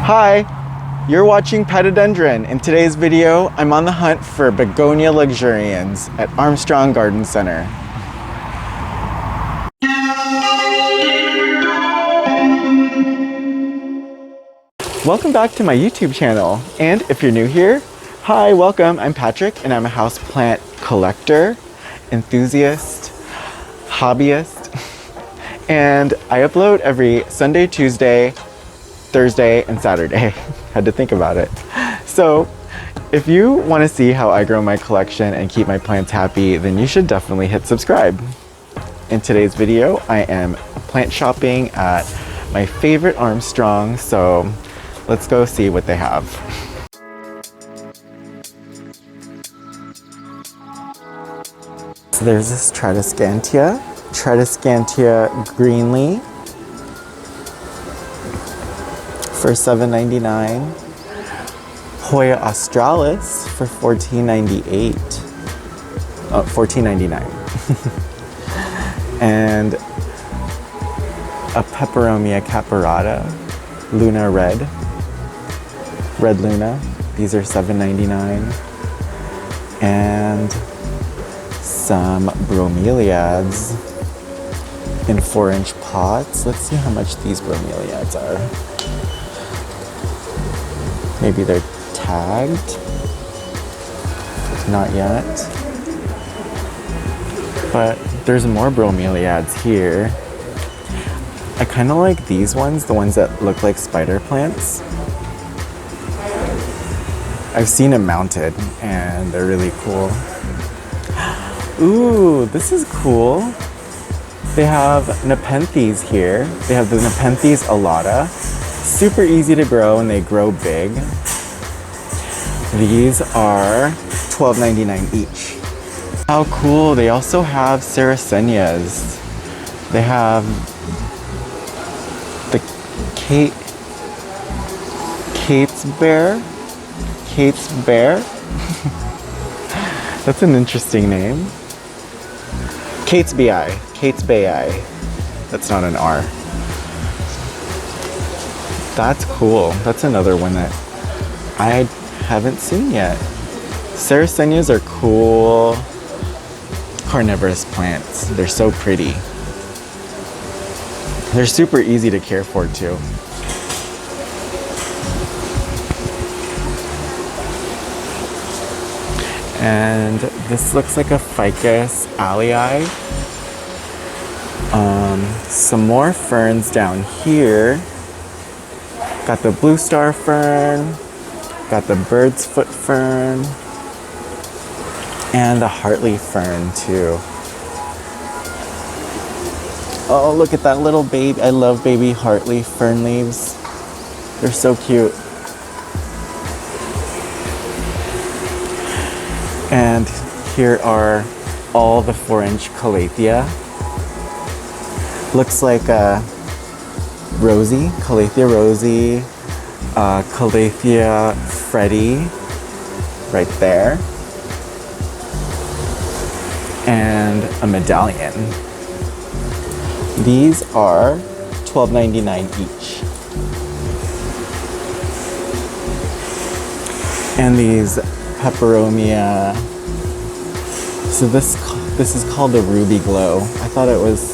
Hi, you're watching Petadendron. In today's video, I'm on the hunt for Begonia Luxurians at Armstrong Garden Center. Welcome back to my YouTube channel. And if you're new here, hi, welcome. I'm Patrick and I'm a houseplant collector, enthusiast, hobbyist. And I upload every Sunday, Tuesday, Thursday, and Saturday. Had to think about it. So if you want to see how I grow my collection and keep my plants happy, then you should definitely hit subscribe. In today's video, I am plant shopping at my favorite Armstrong, so let's go see what they have. So there's this Tradescantia Greenlee for $7.99. Hoya Australis for $14.98. $14.99. And a Peperomia caparata, Luna Red Luna. These are $7.99. And some Bromeliads in 4-inch pots. Let's see how much these Bromeliads are. Maybe they're tagged. Not yet. But there's more Bromeliads here. I kind of like these ones, the ones that look like spider plants. I've seen them mounted and they're really cool. Ooh, this is cool. They have Nepenthes here. They have the Nepenthes alata. Super easy to grow and they grow big. These are $12.99 each. How cool. They also have Sarracenias. They have the Kate's Bear. That's an interesting name. Kate's Bay. That's not an R. That's cool. That's another one that I haven't seen yet. Sarracenias are cool carnivorous plants. They're so pretty. They're super easy to care for too. And this looks like a Ficus alii. Some more ferns down here. Got the blue star fern, got the bird's foot fern, and the heartleaf fern too. Oh, look at that little baby. I love baby heartleaf fern leaves. They're so cute. And here are all the 4-inch calathea. Looks like a Calathea Rosie, Calathea Freddy, right there, and a medallion. These are $12.99 each. And these Peperomia. So this is called the Ruby Glow. I thought it was.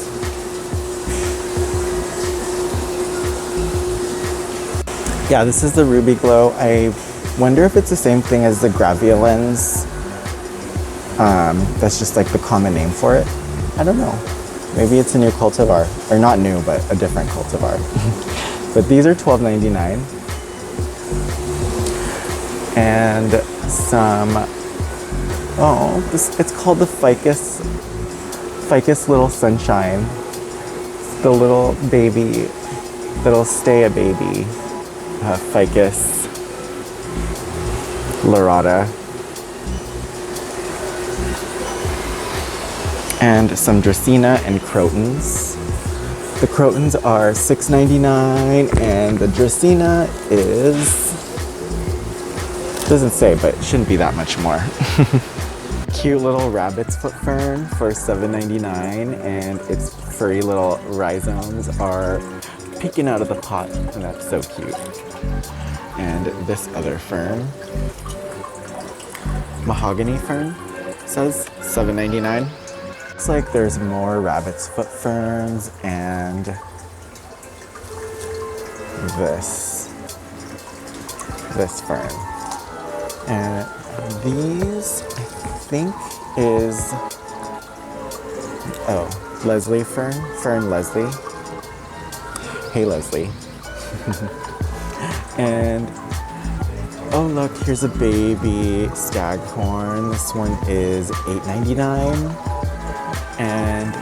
Yeah, this is the Ruby Glow. I wonder if it's the same thing as the Graveolens. That's just like the common name for it. I don't know. Maybe it's a new cultivar. Or not new, but a different cultivar. But these are $12.99. And some, it's called the Ficus Little Sunshine. It's the little baby that'll stay a baby. Ficus lyrata. And some Dracaena and Crotons. The Crotons are $6.99 and the Dracaena doesn't say, but it shouldn't be that much more. Cute little rabbit's foot fern for $7.99 and its furry little rhizomes are peeking out of the pot, and that's so cute. And this other fern, mahogany fern, says $7.99. Looks like there's more rabbit's foot ferns and this fern. And these, I think, is, oh, Leslie fern, Fern Leslie. Hey, Leslie. And, oh look, here's a baby staghorn. This one is $8.99. And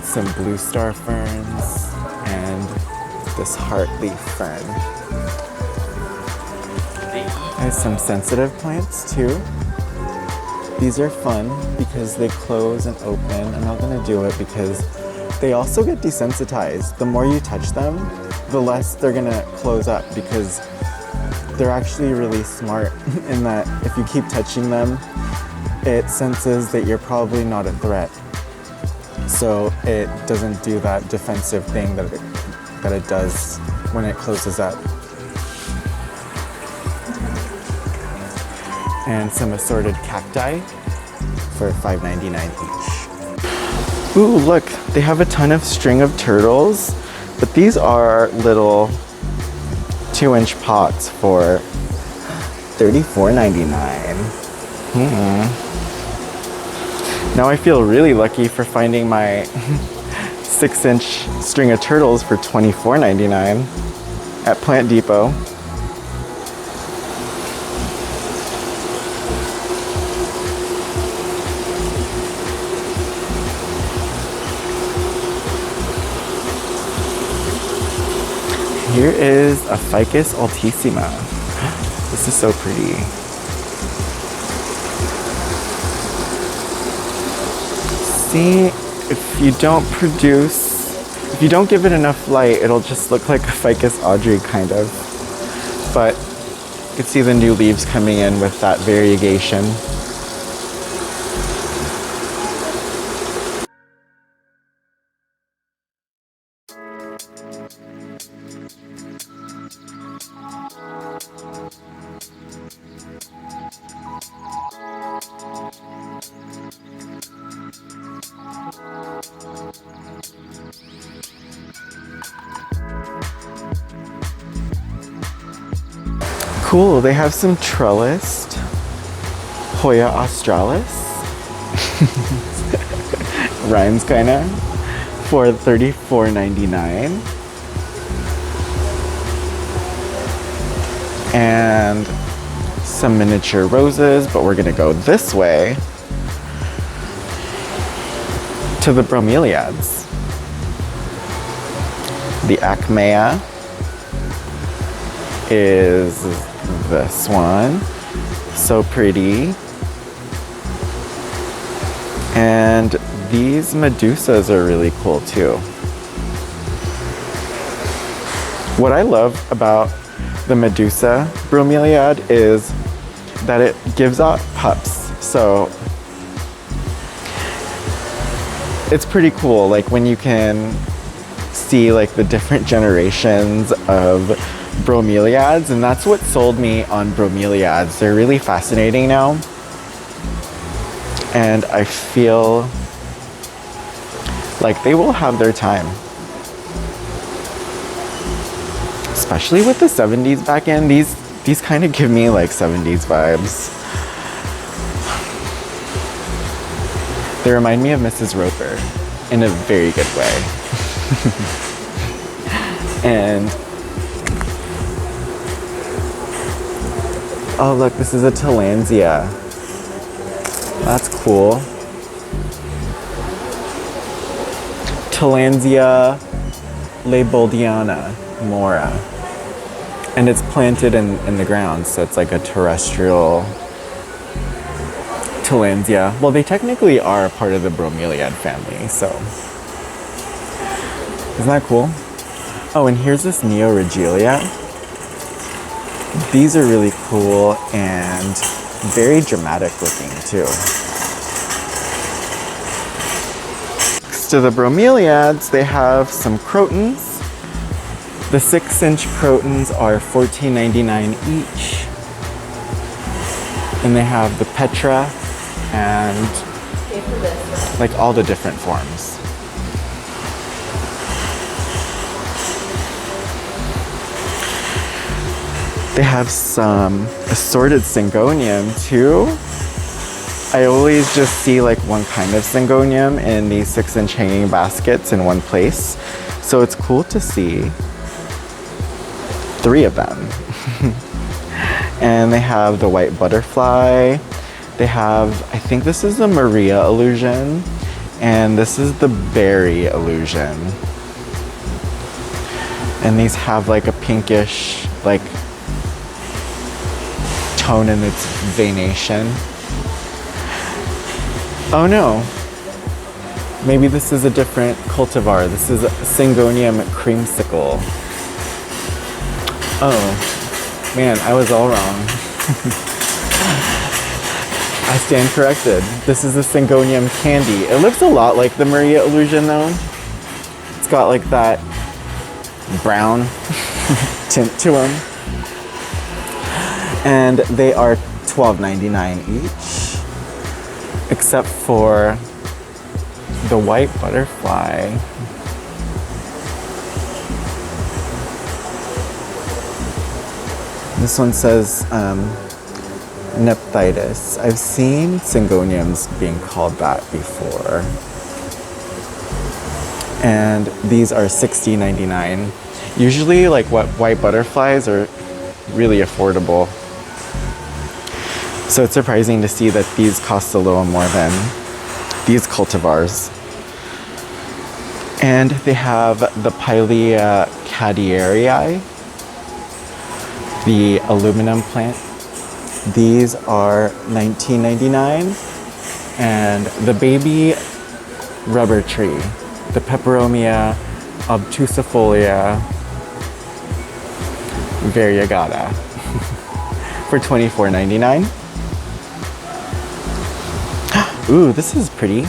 some blue star ferns and this heartleaf fern. There's some sensitive plants too. These are fun because they close and open. I'm not gonna do it because they also get desensitized. The more you touch them, the less they're gonna close up because they're actually really smart in that if you keep touching them, it senses that you're probably not a threat. So it doesn't do that defensive thing that it does when it closes up. And some assorted cacti for $5.99 each. Ooh, look, they have a ton of string of turtles, but these are little 2-inch pots for $34.99. Now I feel really lucky for finding my 6-inch string of turtles for $24.99 at Plant Depot. Here is a Ficus altissima. This is so pretty. See, if you don't give it enough light, it'll just look like a Ficus Audrey kind of. But you can see the new leaves coming in with that variegation. Cool, they have some trellised Hoya australis. Rhymes kinda. For $34.99. And some miniature roses, but we're gonna go this way to the Bromeliads. The Acmea is this one. So pretty. And these medusas are really cool too. What I love about the Medusa Bromeliad is that it gives out pups. So it's pretty cool, like when you can see like the different generations of bromeliads, and that's what sold me on bromeliads. They're really fascinating now, and I feel like they will have their time, especially with the 70s back in. These kind of give me like 70s vibes. They remind me of Mrs. Roper in a very good way. And oh look, this is a Tillandsia. That's cool. Tillandsia Leiboldiana mora. And it's planted in the ground, so it's like a terrestrial Tillandsia. Well, they technically are a part of the Bromeliad family, so. Isn't that cool? Oh, and here's this Neoregelia. These are really cool and very dramatic looking too. Next to the Bromeliads, they have some crotons The 6-inch crotons are $14.99 each. And they have the Petra and like all the different forms. They have some assorted Syngonium too. I always just see like one kind of Syngonium in these 6-inch hanging baskets in one place. So it's cool to see 3 of them. And they have the white butterfly. They have, I think this is the Maria illusion, and this is the berry illusion. And these have like a pinkish, like, tone in its veination. Oh no, maybe this is a different cultivar. This is Syngonium creamsicle. Oh man, I was all wrong. I stand corrected. This is the Syngonium candy. It looks a lot like the Maria illusion though. It's got like that brown tint to them. And they are $12.99 each, except for the white butterfly. This one says Nepthitis. I've seen Syngoniums being called that before. And these are $16.99. Usually like white butterflies are really affordable. So it's surprising to see that these cost a little more than these cultivars. And they have the Pilea Cadiarii, the aluminum plant. These are $19.99. And the baby rubber tree, the Peperomia obtusifolia variegata for $24.99. Ooh, this is pretty.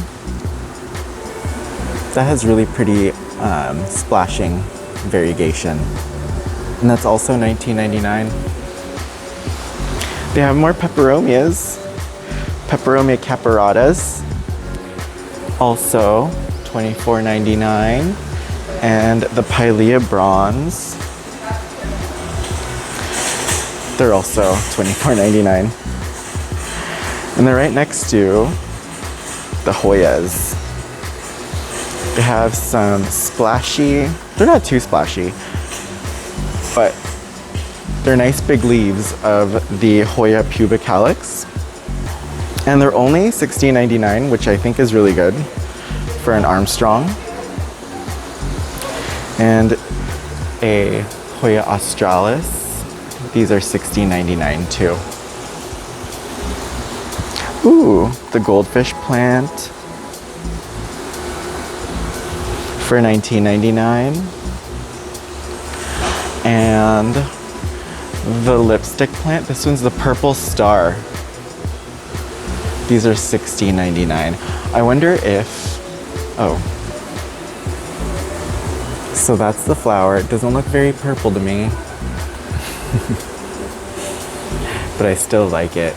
That has really pretty splashing variegation. And that's also $19.99. They have more peperomias. Peperomia caparatas, also $24.99. And the Pilea bronze, they're also $24.99. And they're right next to the hoyas. They have some splashy, they're not too splashy, but they're nice big leaves of the Hoya pubicalyx. And they're only $16.99, which I think is really good for an Armstrong. And a Hoya australis. These are $16.99 too. Ooh, the goldfish plant for $19.99. And the lipstick plant, this one's the purple star. These are $16.99. I wonder if, oh. So that's the flower. It doesn't look very purple to me. But I still like it.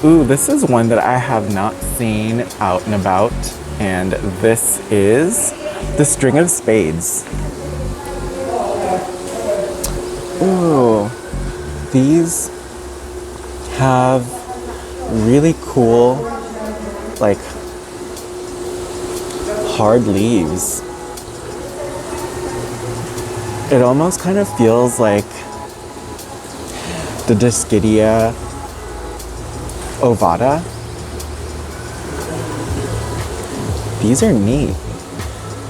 Ooh, this is one that I have not seen out and about, and this is the string of spades. Ooh, these have really cool, like, hard leaves. It almost kind of feels like the Dischidia ovata. These are neat.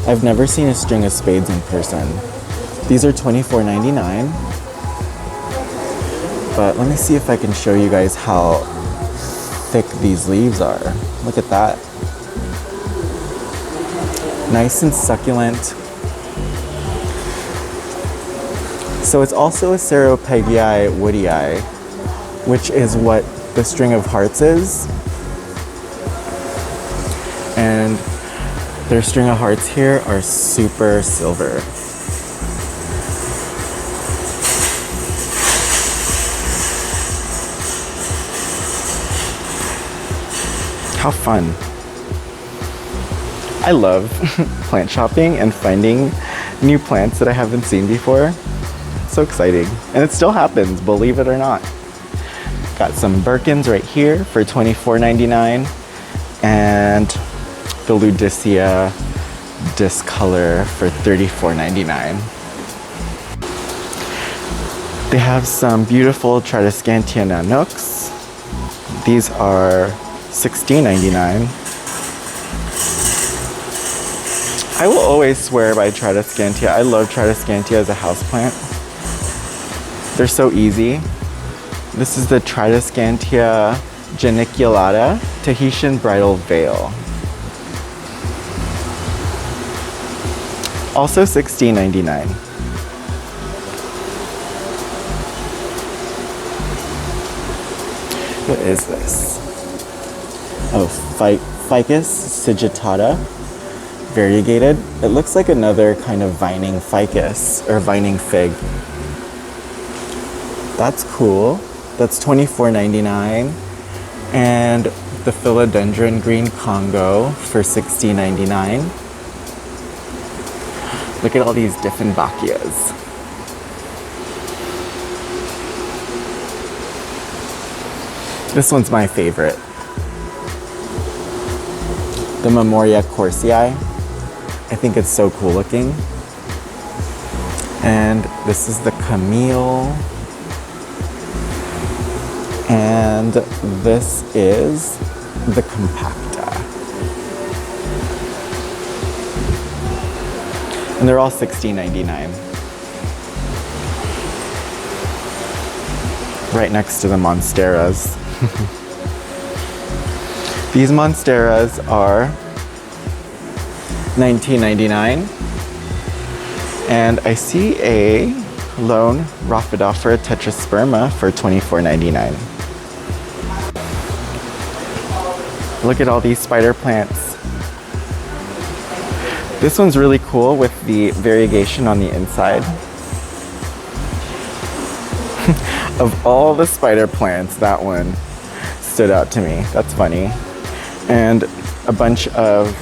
I've never seen a string of spades in person. These are $24.99. But let me see if I can show you guys how thick these leaves are. Look at that. Nice and succulent. So it's also a Ceropegii woodii, which is what the string of hearts is. And their string of hearts here are super silver. How fun. I love plant shopping and finding new plants that I haven't seen before. It's so exciting. And it still happens, believe it or not. Got some Birkins right here for $24.99 and the Ludicea Discolor for $34.99. They have some beautiful Tradescantia Nanoks. These are $16.99. I will always swear by Tradescantia. I love Tradescantia as a houseplant. They're so easy. This is the Tradescantia geniculata Tahitian Bridal Veil. Also $16.99. What is this? Oh, Ficus sigitata, variegated. It looks like another kind of vining ficus or vining fig. That's cool. That's $24.99. And the philodendron green Congo for $16.99. Look at all these Dieffenbachias. This one's my favorite. The Memoria Corsii. I think it's so cool looking. And this is the Camille. And this is the Compacta. And they're all $16.99. Right next to the monsteras. These monsteras are $19.99. And I see a lone Rhaphidophora tetrasperma for $24.99. Look at all these spider plants. This one's really cool with the variegation on the inside. Of all the spider plants, that one stood out to me. That's funny. And a bunch of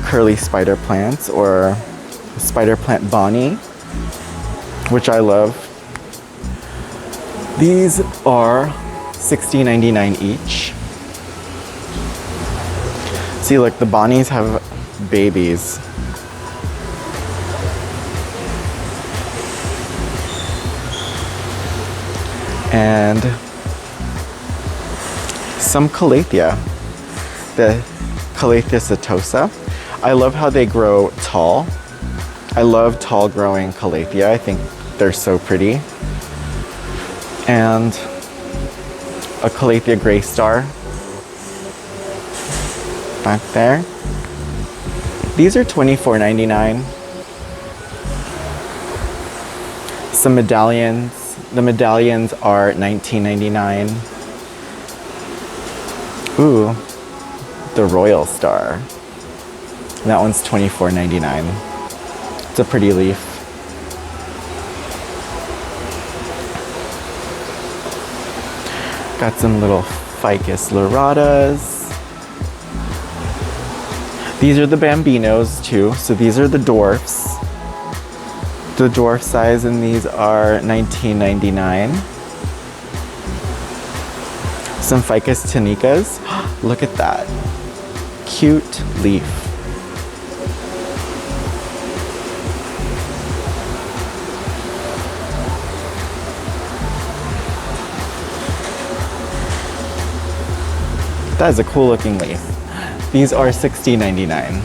curly spider plants or spider plant Bonnie, which I love. These are $16.99 each. See, look, the Bonnies have babies. And some Calathea, the Calathea setosa. I love how they grow tall. I love tall growing Calathea. I think they're so pretty. And a Calathea gray star back there. These are $24.99. Some medallions. The medallions are $19.99. Ooh, the Royal Star. That one's $24.99. It's a pretty leaf. Got some little Ficus liratas. These are the Bambinos too, so these are the dwarfs. The dwarf size in these are $19.99. Some Ficus tenicas. Look at that. Cute leaf. That is a cool looking leaf. These are $16.99.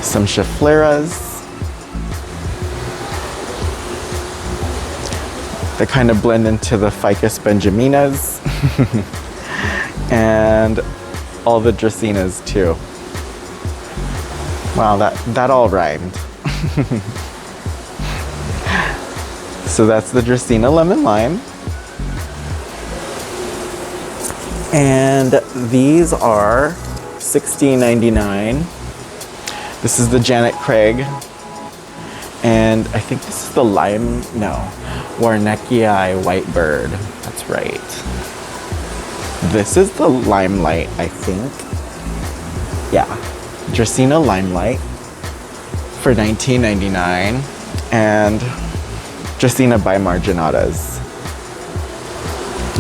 Some Scheffleras. They kind of blend into the Ficus benjaminas. And all the Dracaenas too. Wow, that all rhymed. So that's the Dracaena lemon lime. And these are $16.99. This is the Janet Craig. And I think this is the lime, no. Warneckii white bird. That's right. This is the Limelight, I think. Yeah. Dracaena Limelight for $19.99. And Dracaena bimarginatas.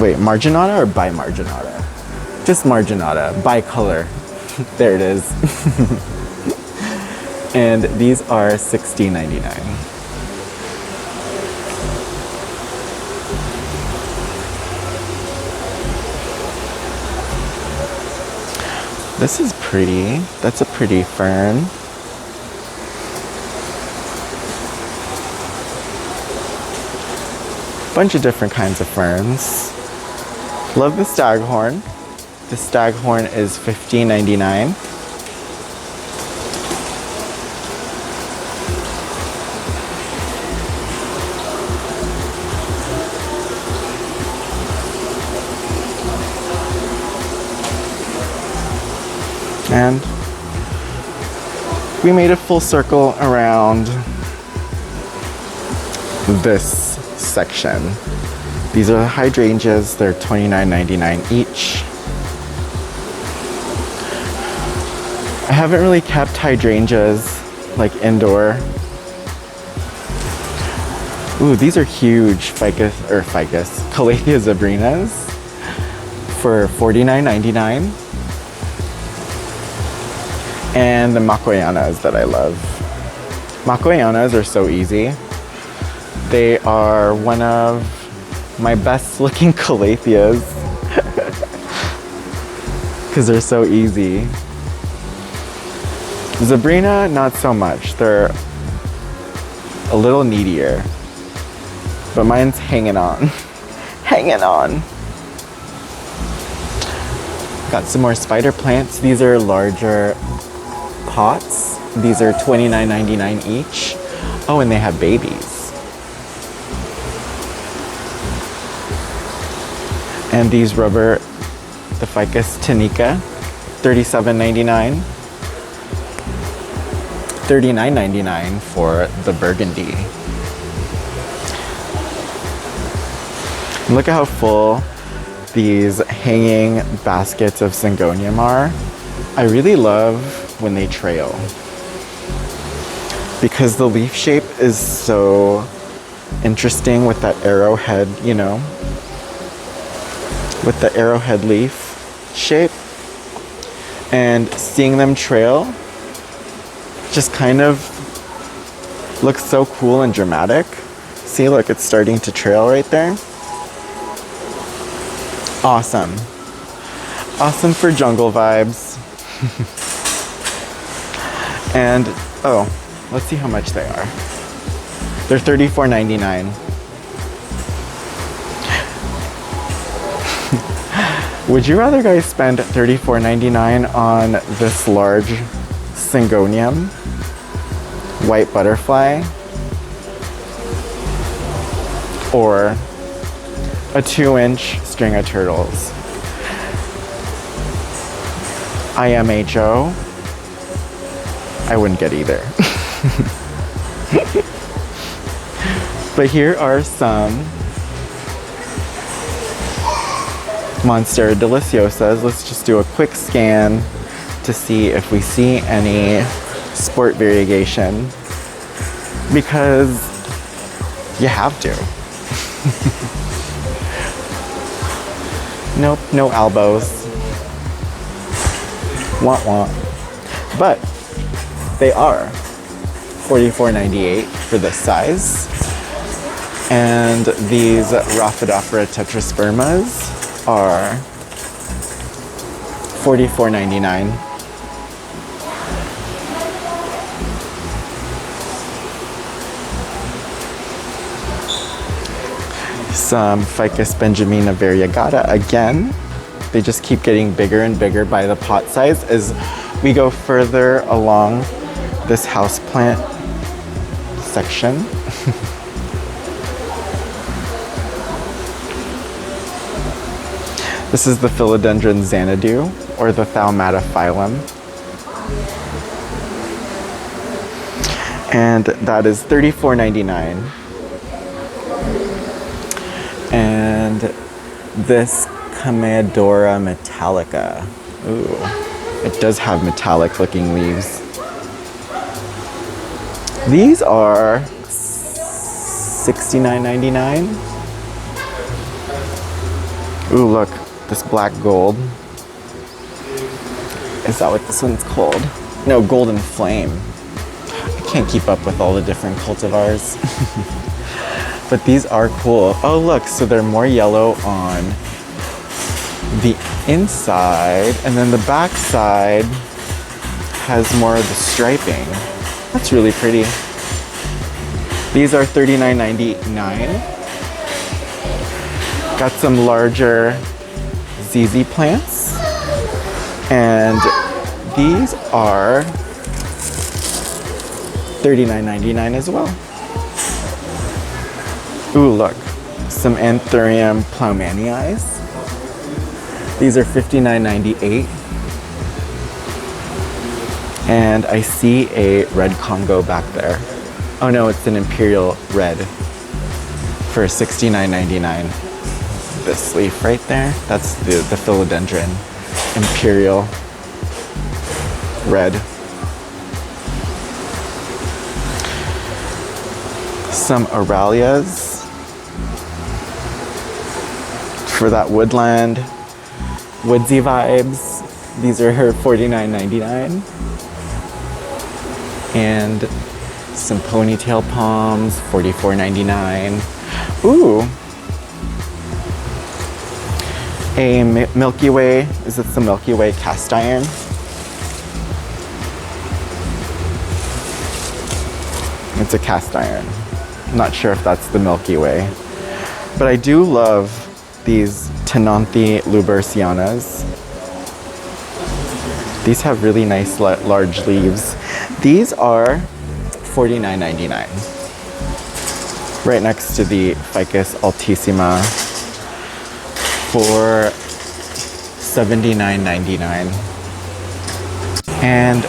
Wait, marginata or bimarginata? Just marginata, bicolor. There it is. And these are $16.99. This is pretty. That's a pretty fern. Bunch of different kinds of ferns. Love the Staghorn. The Staghorn is $15.99. And we made a full circle around this section. These are the hydrangeas. They're $29.99 each. I haven't really kept hydrangeas like indoor. Ooh, these are huge Calathea zebrinas for $49.99. And the Makoyanas that I love. Makoyanas are so easy. They are one of my best looking Calatheas because they're so easy. Zebrina, not so much. They're a little needier, but mine's hanging on. Hanging on. Got some more spider plants. These are larger pots. These are $29.99 each. Oh, and they have babies. And these rubber, the Ficus tunica, $37.99. $39.99 for the burgundy. And look at how full these hanging baskets of syngonium are. I really love when they trail because the leaf shape is so interesting with that arrowhead, you know, with the arrowhead leaf shape, and seeing them trail just kind of looks so cool and dramatic. See, look, it's starting to trail right there. Awesome. Awesome for jungle vibes. And, oh, let's see how much they are. They're $34.99. Would you rather guys spend $34.99 on this large syngonium white butterfly or a 2-inch string of turtles? IMHO, I wouldn't get either. But here are some Monstera deliciosas. Let's just do a quick scan to see if we see any sport variegation, because you have to. Nope, no elbows. Want. But they are $44.98 for this size. And these Rhaphidophora tetraspermas are $44.99. Some Ficus benjamina variegata again. They just keep getting bigger and bigger by the pot size as we go further along this houseplant section. This is the Philodendron Xanadu, or the Thaumata-phylum. And that is $34.99. And this Carnivorous metallica. Ooh, it does have metallic looking leaves. These are $69.99. Ooh, look, this black gold. Is that what this one's called? No, golden flame. I can't keep up with all the different cultivars. But these are cool. Oh, look, so they're more yellow on the inside, and then the back side has more of the striping. That's really pretty. These are $39.99. Got some larger ZZ plants, and these are $39.99 as well. Ooh, look, some Anthurium plowmanii. These are $59.98. And I see a red Congo back there. Oh no, it's an Imperial red for $69.99. This leaf right there, that's the philodendron Imperial red. Some Araceae for that woodland, woodsy vibes. These are her $49.99. And some ponytail palms, $44.99. Ooh, a Milky Way. Is this the Milky Way cast iron? It's a cast iron. I'm not sure if that's the Milky Way, but I do love these Tenanthe lubercianas. These have really nice large leaves. These are $49.99. Right next to the Ficus altissima for $79.99. And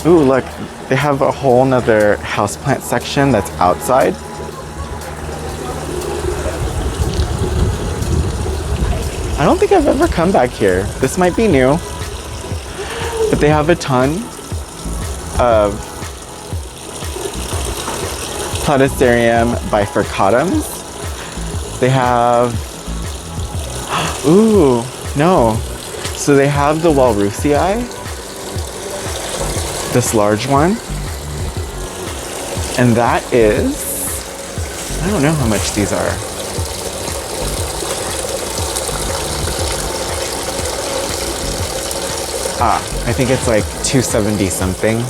ooh, look, they have a whole nother houseplant section that's outside. I don't think I've ever come back here. This might be new, but they have a ton of Platycerium bifurcatums. They have, ooh, no. So they have the Walrusiae, this large one. And that is, I don't know how much these are. I think it's like $270 something.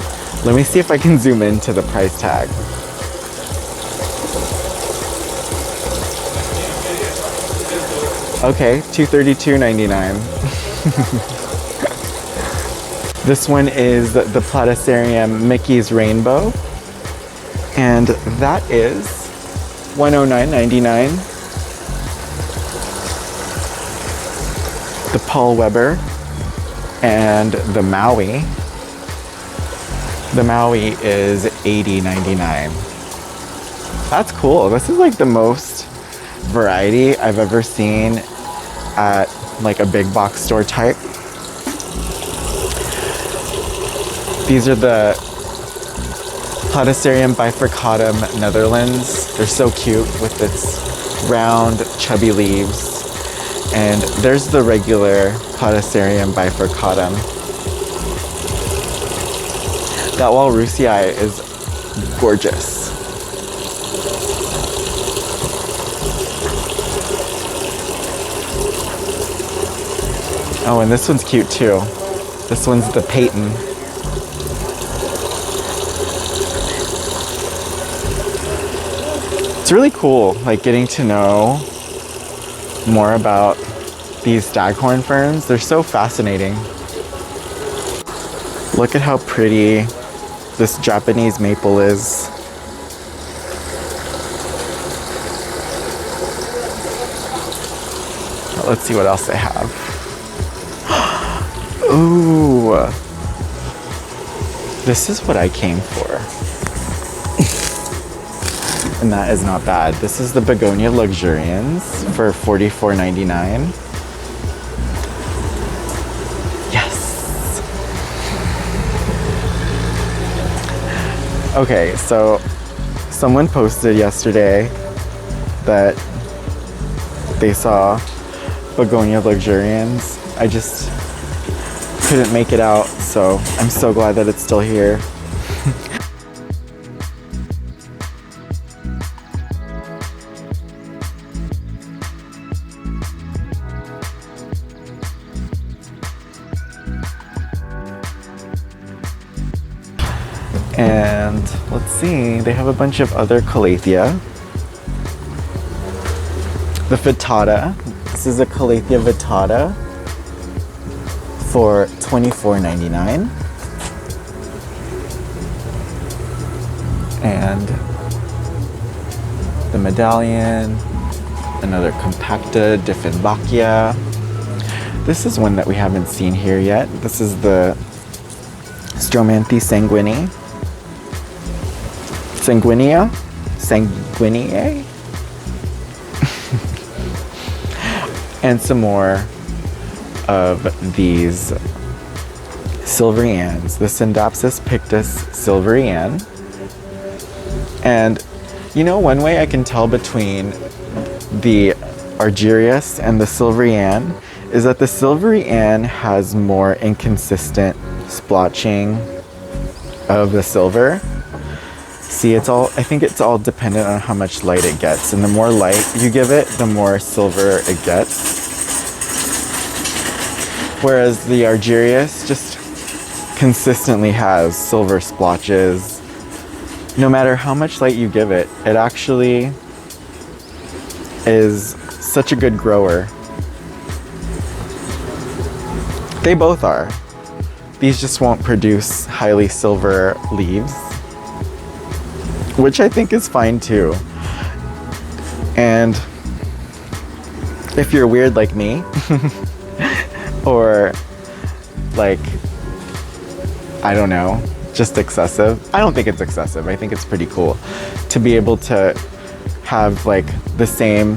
Let me see if I can zoom into the price tag. Okay, $232.99. This one is the Platycerium Mickey's Rainbow, and that is $109.99. The Paul Weber and the Maui. The Maui is $80.99. That's cool. This is like the most variety I've ever seen at like a big box store type. These are the Platycerium bifurcatum Netherlands. They're so cute with its round, chubby leaves. And there's the regular Platycerium bifurcatum. That Walrusiae is gorgeous. Oh, and this one's cute too. This one's the Peyton. It's really cool, like getting to know more about these Staghorn ferns. They're so fascinating. Look at how pretty this Japanese maple is. Let's see what else they have. Ooh, this is what I came for. and that is not bad. This is the Begonia Luxurians for $44.99. Yes. Okay, so someone posted yesterday that they saw Begonia Luxurians. I just couldn't make it out, so I'm so glad that it's still here. And let's see, they have a bunch of other calathea. The vittata. This is a calathea vittata for $24.99. And the medallion, another compacta Dieffenbachia. This is one that we haven't seen here yet. This is the Stromanthe sanguinea? And some more of these silverians, the Syndapsis pictus silverian. And you know, one way I can tell between the Argyrius and the silverian is that the silverian has more inconsistent splotching of the silver. See, I think it's all dependent on how much light it gets. And the more light you give it, the more silver it gets. Whereas the Argyrius just consistently has silver splotches. No matter how much light you give it, it actually is such a good grower. They both are. These just won't produce highly silver leaves, which I think is fine too. And if you're weird like me, or like, I don't know, just excessive. I don't think it's excessive. I think it's pretty cool to be able to have like the same,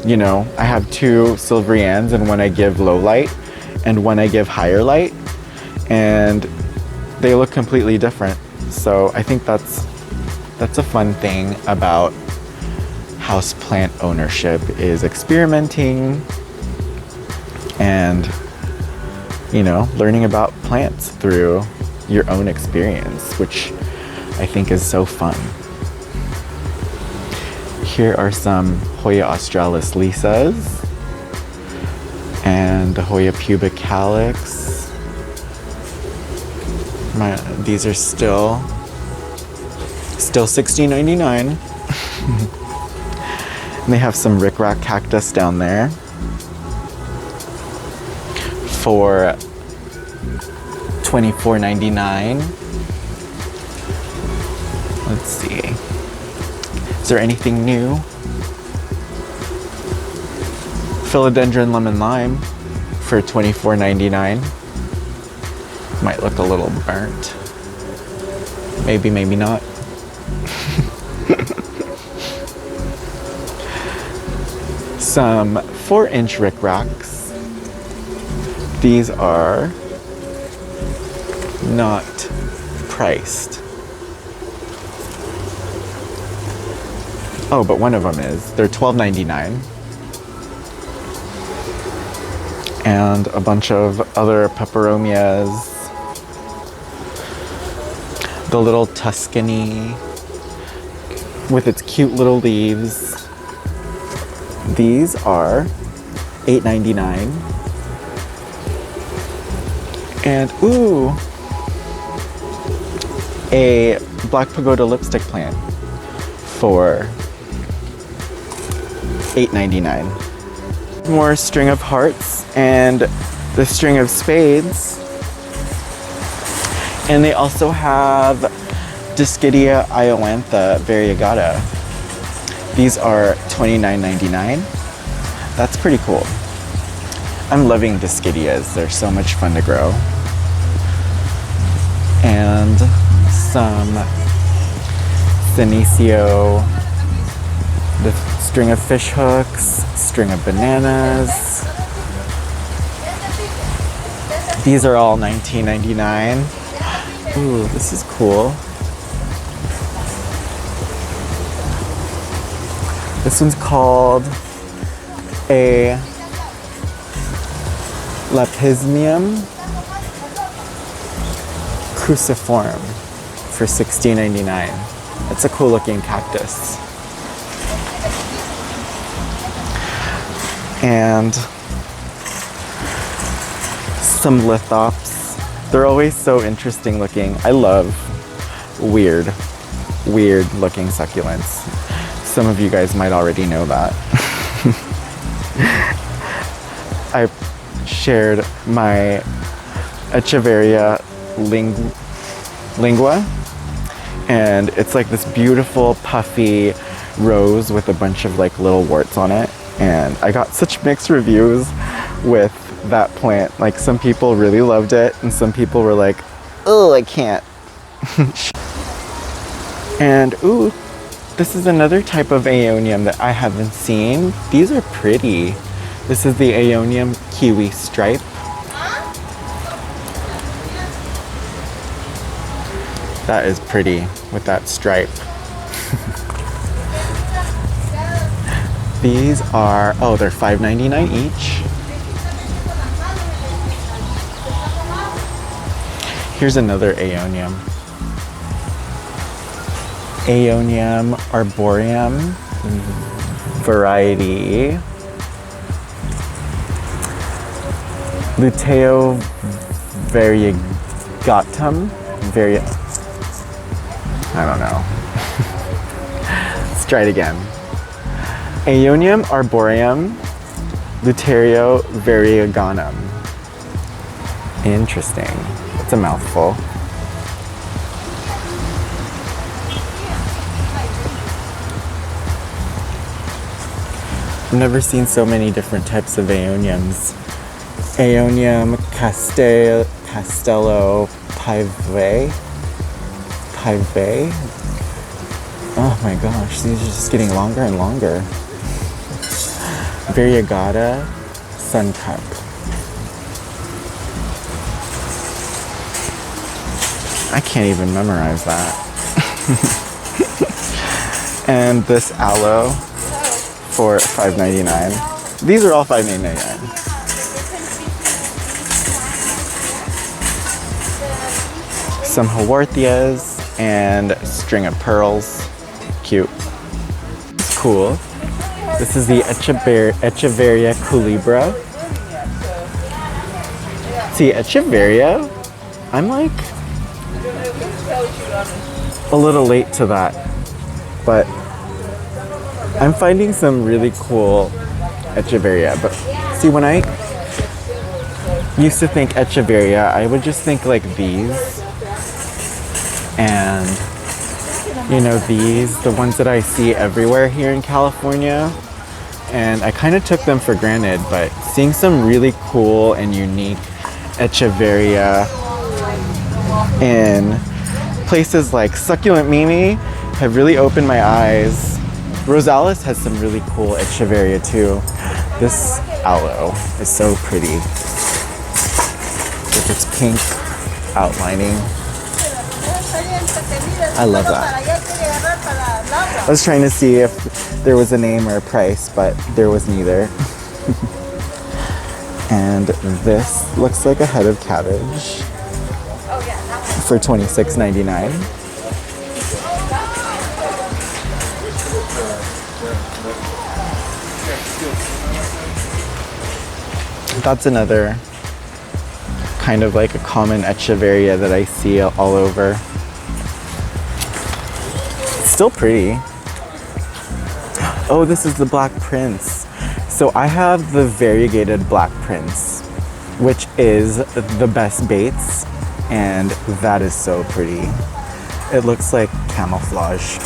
you know, I have two silverians, and one I give low light and one I give higher light, and they look completely different. So I think that's a fun thing about houseplant ownership, is experimenting and, you know, learning about plants through your own experience, which I think is so fun. Here are some Hoya australis lisas and the Hoya pubicalis. These are still $16.99. And they have some rickrack cactus down there for $24.99. Let's see. Is there anything new? Philodendron lemon lime for $24.99. Might look a little burnt. Maybe, maybe not. Some 4-inch rickracks. These are not priced. Oh, but one of them is. They're $12.99. And a bunch of other peperomias. The little Tuscany with its cute little leaves. These are $8.99. And ooh, a Black Pagoda lipstick plant for $8.99. More string of hearts and the string of spades. And they also have Dischidia iolantha variegata. These are $29.99. That's pretty cool. I'm loving Dischidias. They're so much fun to grow. And some Senecio The string of fish hooks, string of bananas. These are all $19.99. Ooh, this is cool. This one's called a Lepismium cruciform for $16.99. It's a cool looking cactus. And some lithops. They're always so interesting looking. I love weird looking succulents. Some of you guys might already know that. I shared my Echeveria lingua, and it's like this beautiful puffy rose with a bunch of like little warts on it, and I got such mixed reviews with that plant. Like some people really loved it and some people were like, oh, I can't. And ooh, this is another type of aeonium that I haven't seen. These are pretty. This is the aeonium kiwi stripe. That is pretty with that stripe. These are, oh, they're $5.99 each. Here's another aeonium. Aeonium arboreum variety. Luteo variegatum. I don't know. Let's try it again. Aeonium arboreum, Luterio varieganum. Interesting. It's a mouthful. I've never seen so many different types of aeoniums. Aeonium Castello Pive. Oh my gosh, these are just getting longer and longer. Variegata Sun Cup. I can't even memorize that. And this aloe for $5.99. These are all $5.99. Some haworthias and string of pearls. Cute. It's cool. This is the Echeveria culebra. See, Echeveria, I'm like a little late to that, but I'm finding some really cool Echeveria. But see, when I used to think Echeveria, I would just think like these. And, you know, these, the ones that I see everywhere here in California. And I kind of took them for granted, but seeing some really cool and unique Echeveria in places like Succulent Mimi have really opened my eyes. Rosales has some really cool Echeveria too. This aloe is so pretty with its pink outlining. I love that. I was trying to see if there was a name or a price, but there was neither. And this looks like a head of cabbage for $26.99. That's another kind of like a common Echeveria that I see all over. Still pretty. Oh, this is the Black Prince. So I have the variegated Black Prince, which is the best baits, and that is so pretty. It looks like camouflage.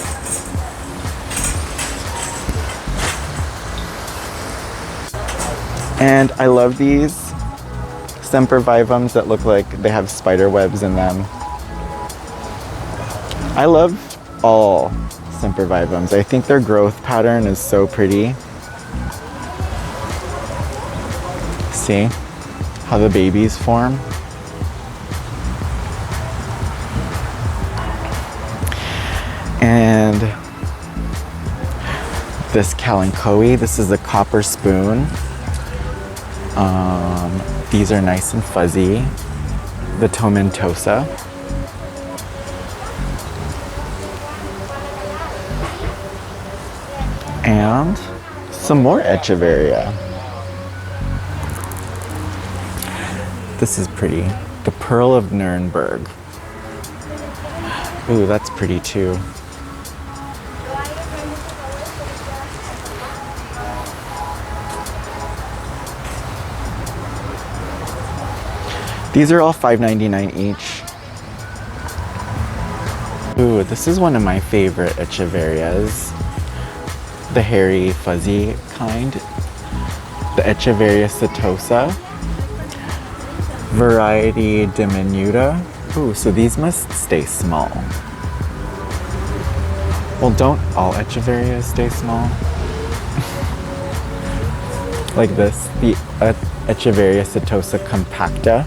And I love these sempervivums that look like they have spider webs in them. I love all sempervivums. I think their growth pattern is so pretty. See how the babies form? And this kalanchoe, this is a copper spoon. These are nice and fuzzy. The tomentosa. And some more echeveria. This is pretty. The Pearl of Nuremberg. Ooh, that's pretty too. These are all $5.99 each. Ooh, this is one of my favorite echeverias. The hairy, fuzzy kind. The Echeveria setosa. Variety diminuta. Ooh, so these must stay small. Well, don't all echeverias stay small? Like this, the Echeveria setosa compacta.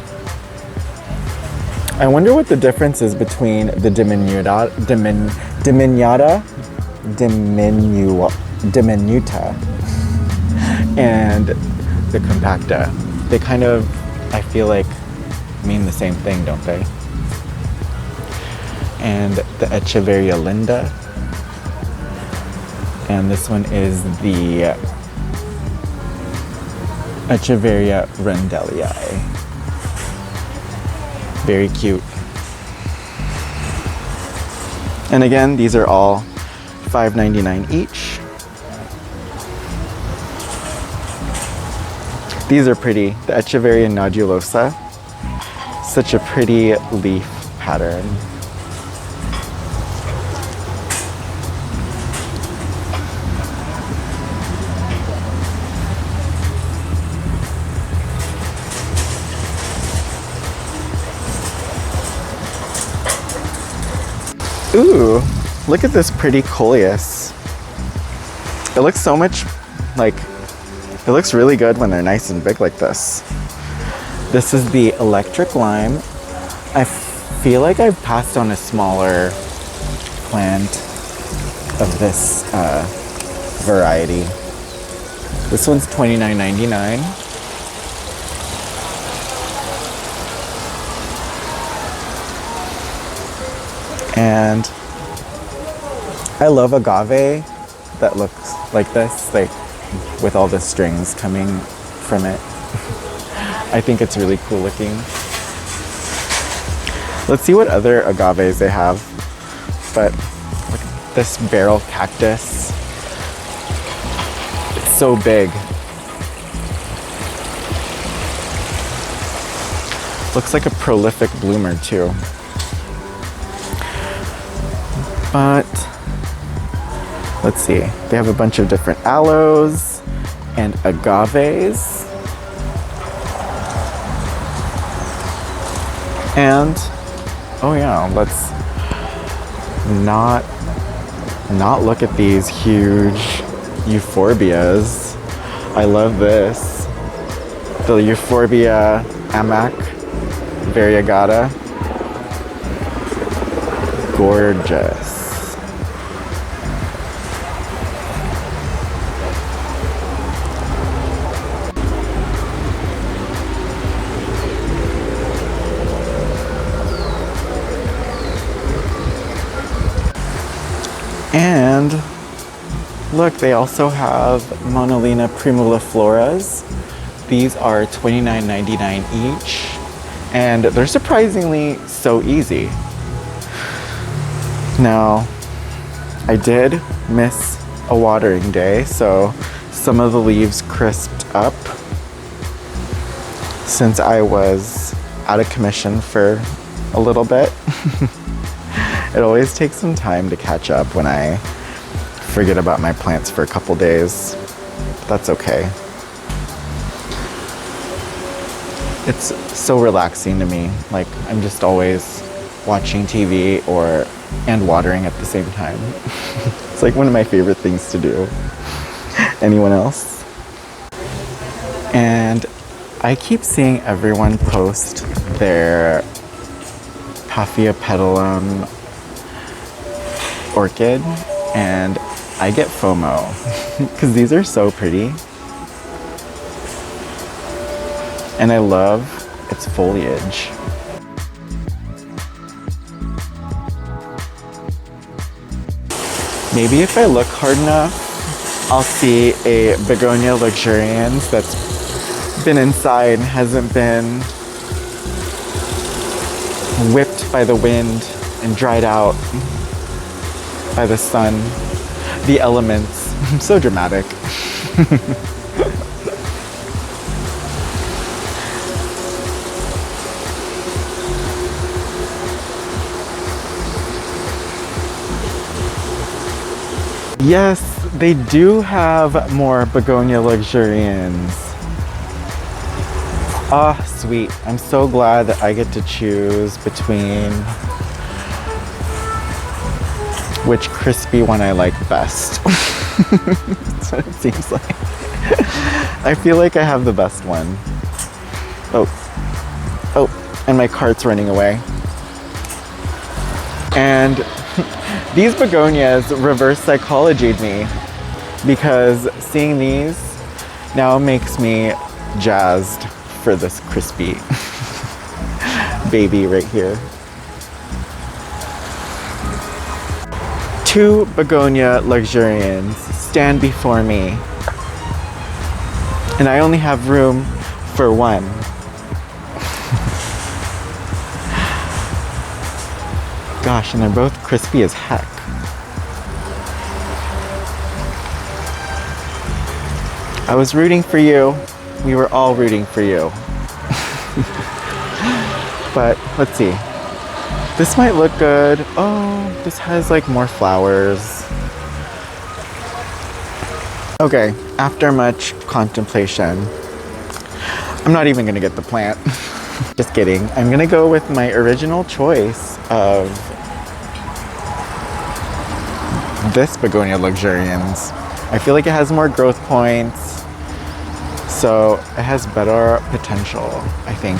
I wonder what the difference is between the diminuta and the compacta. They kind of, I feel like, mean the same thing, don't they? And the Echeveria linda. And this one is the Echeveria rendellii. Very cute. And again, these are all $5.99 each. These are pretty. The Echeveria nodulosa. Such a pretty leaf pattern. Ooh, look at this pretty coleus. It looks so much like, it looks really good when they're nice and big like this. This is the electric lime. I feel like I've passed on a smaller plant of this variety. This one's $29.99. And I love agave that looks like this, like with all the strings coming from it. I think it's really cool looking. Let's see what other agaves they have. But look at this barrel cactus. It's so big. Looks like a prolific bloomer too. But let's see, they have a bunch of different aloes and agaves. And oh yeah, let's not look at these huge euphorbias. I love this. The Euphorbia amac variegata. Gorgeous. And look, they also have Monolina primulifloras. These are $29.99 each, and they're surprisingly so easy. Now, I did miss a watering day, so some of the leaves crisped up since I was out of commission for a little bit. It always takes some time to catch up when I forget about my plants for a couple days. But that's okay. It's so relaxing to me. Like, I'm just always watching TV and watering at the same time. It's like one of my favorite things to do. Anyone else? And I keep seeing everyone post their Paphia petalum orchid, and I get FOMO because these are so pretty. And I love its foliage. Maybe if I look hard enough, I'll see a Begonia Luxurians that's been inside, hasn't been whipped by the wind and dried out by the sun, the elements. So dramatic. Yes, they do have more Begonia Luxurians. Ah, sweet. I'm so glad that I get to choose between which crispy one I like best. That's what it seems like. I feel like I have the best one. Oh, and my cart's running away. And these begonias reverse psychologied me, because seeing these now makes me jazzed for this crispy baby right here. 2 Begonia Luxurians stand before me, and I only have room for one. Gosh, and they're both crispy as heck. I was rooting for you. We were all rooting for you. But let's see. This might look good. Oh, this has like more flowers. Okay, after much contemplation, I'm not even gonna get the plant. Just kidding. I'm gonna go with my original choice of this Begonia Luxurians. I feel like it has more growth points, so it has better potential, I think.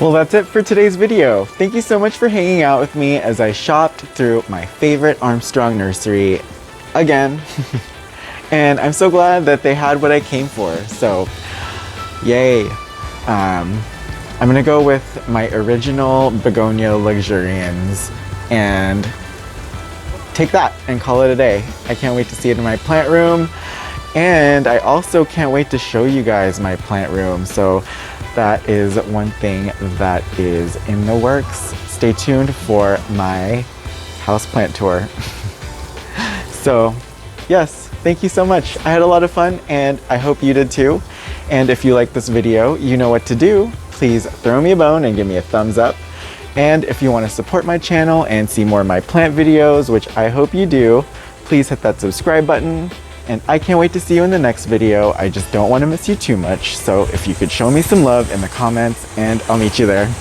Well, that's it for today's video. Thank you so much for hanging out with me as I shopped through my favorite Armstrong nursery again. And I'm so glad that they had what I came for, so yay. I'm gonna go with my original Begonia Luxurians and take that and call it a day. I can't wait to see it in my plant room, and I also can't wait to show you guys my plant room. So that is one thing that is in the works. Stay tuned for my houseplant tour. So yes, thank you so much. I had a lot of fun, and I hope you did too. And if you like this video, you know what to do. Please throw me a bone and give me a thumbs up. And if you want to support my channel and see more of my plant videos, which I hope you do, please hit that subscribe button. And I can't wait to see you in the next video. I just don't want to miss you too much. So if you could show me some love in the comments, and I'll meet you there.